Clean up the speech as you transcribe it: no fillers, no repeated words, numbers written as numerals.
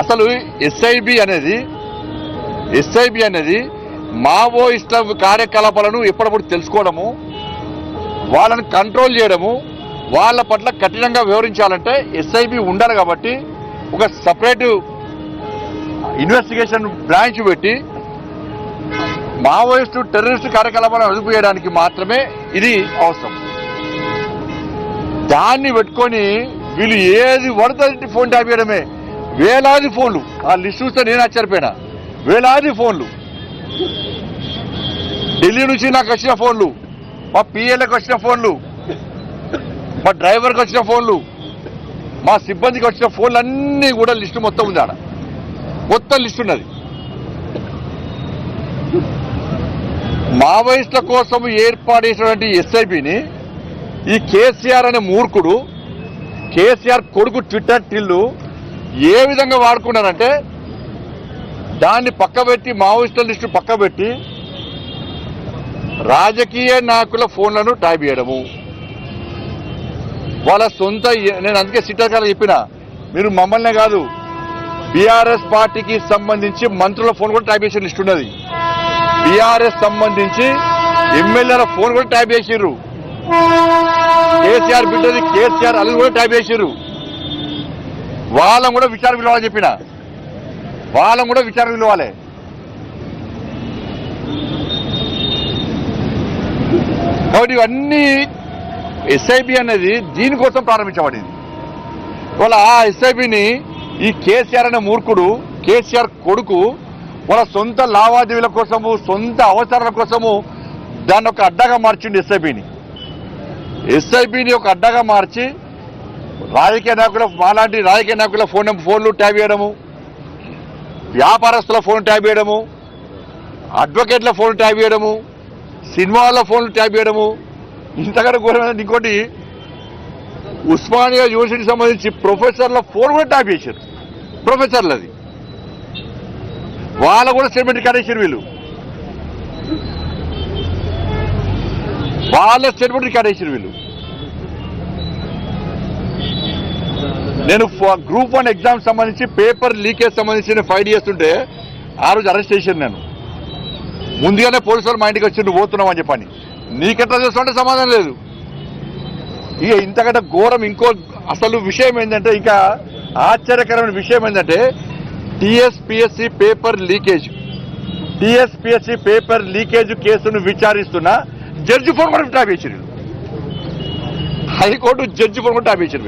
అసలు ఎస్ఐబి అనేది మావోయిస్ట కార్యకలాపాలను ఎప్పటికప్పుడు తెలుసుకోవడము, వాళ్ళని కంట్రోల్ చేయడము, వాళ్ళ పట్ల కఠినంగా వ్యవహరించాలంటే ఎస్ఐబి ఉండాలి. కాబట్టి ఒక సపరేట్ ఇన్వెస్టిగేషన్ బ్రాంచ్ పెట్టి మావోయిస్టు టెర్రరిస్టు కార్యకలాపాలను అదుపు చేయడానికి మాత్రమే ఇది అవసరం. దాన్ని పెట్టుకొని వీళ్ళు ఏది పడుతుంది ఫోన్ ట్యాప్ చేయడమే. వేలాది ఫోన్లు, ఆ లిస్ట్ చూస్తే నేను ఆశ్చర్యపోయినా. వేలాది ఫోన్లు, ఢిల్లీ నుంచి నాకు వచ్చిన ఫోన్లు, మా పిఎల్కి వచ్చిన ఫోన్లు, మా డ్రైవర్కి వచ్చిన ఫోన్లు, మా సిబ్బందికి వచ్చిన ఫోన్లు అన్నీ కూడా లిస్టు మొత్తం ఉంది. ఆడ మొత్తం లిస్ట్ ఉన్నది. మావోయిస్టుల కోసం ఏర్పాటు చేసినటువంటి ఎస్ఐబిని ఈ కేసీఆర్ అనే మూర్ఖుడు, కేసీఆర్ కొడుకు ట్విట్టర్ టిల్లు ఏ విధంగా వాడుకున్నారంటే, దాన్ని పక్కబెట్టి మావోయిస్టుల లిస్టు పక్కబెట్టి రాజకీయ నాయకుల ఫోన్లను ట్యాప్ చేయడము. వాళ్ళ సొంత, నేను అందుకే సిట్టాకాలు చెప్పిన, మీరు మమ్మల్నే కాదు బీఆర్ఎస్ పార్టీకి సంబంధించి మంత్రుల ఫోన్ కూడా ట్యాప్ చేసే లిస్ట్ ఉన్నది. బీఆర్ఎస్ సంబంధించి ఎమ్మెల్యేల ఫోన్ కూడా ట్యాప్ చేసిర్రు. కేసీఆర్ బిడ్డది కేసీఆర్ అది కూడా ట్యాప్ చేసిర్రు. వాళ్ళని కూడా విచారణ పిలవాలని చెప్పిన, వాళ్ళని కూడా విచారణ పిలవాలి. కాబట్టి ఇవన్నీ ఎస్ఐబి అనేది దీనికోసం ప్రారంభించబడింది. వాళ్ళ ఆ ఎస్ఐబిని ఈ కేసీఆర్ అనే మూర్ఖుడు, కేసీఆర్ కొడుకు వాళ్ళ సొంత లావాదేవీల కోసము, సొంత అవసరాల కోసము దాన్ని ఒక అడ్డగా మార్చింది. ఎస్ఐబిని ఒక అడ్డగా మార్చి రాజకీయ నాయకుల, మాలాంటి రాజకీయ నాయకుల ఫోన్లు ట్యాప్ చేయడము, వ్యాపారస్తుల ఫోన్ ట్యాప్ చేయడము, అడ్వకేట్ల ఫోన్ ట్యాప్ చేయడము, సినిమాల ఫోన్లు ట్యాప్ చేయడము. ఇంతకన్నా ఘోరమైన ఇంకోటి, ఉస్మానియా యూనివర్సిటీకి సంబంధించి ప్రొఫెసర్ల ఫోన్ కూడా ట్యాప్ చేశారు. ప్రొఫెసర్లది వాళ్ళ కూడా స్టేట్మెంట్ రికార్డ్ చేశారు. వీళ్ళు వాళ్ళ స్టేట్మెంట్ రికార్డ్ చేశారు. వీళ్ళు నేను గ్రూప్ 1 ఎగ్జామ్ సంబంధించి పేపర్ లీకేజ్ సంబంధించి ఫైట్ చేస్తుంటే ఆ రోజు అరెస్ట్ చేశాను. నేను ముందుగానే పోలీసు వాళ్ళు మా ఇంటికి వచ్చి నువ్వు పోతున్నావు అని చెప్పని. నీకెట్లా చేస్తుంటే సమాధానం లేదు. ఇక ఇంతకంటే ఘోరం ఇంకో అసలు విషయం ఏంటంటే, ఇంకా ఆశ్చర్యకరమైన విషయం ఏంటంటే, టీఎస్పీఎస్సీ పేపర్ లీకేజ్ కేసును విచారిస్తున్న జడ్జి ఫోన్ కూడా ట్యాప్ చేశారు. హైకోర్టు జడ్జి ఫోన్ కూడా ట్యాప్ చేశారు.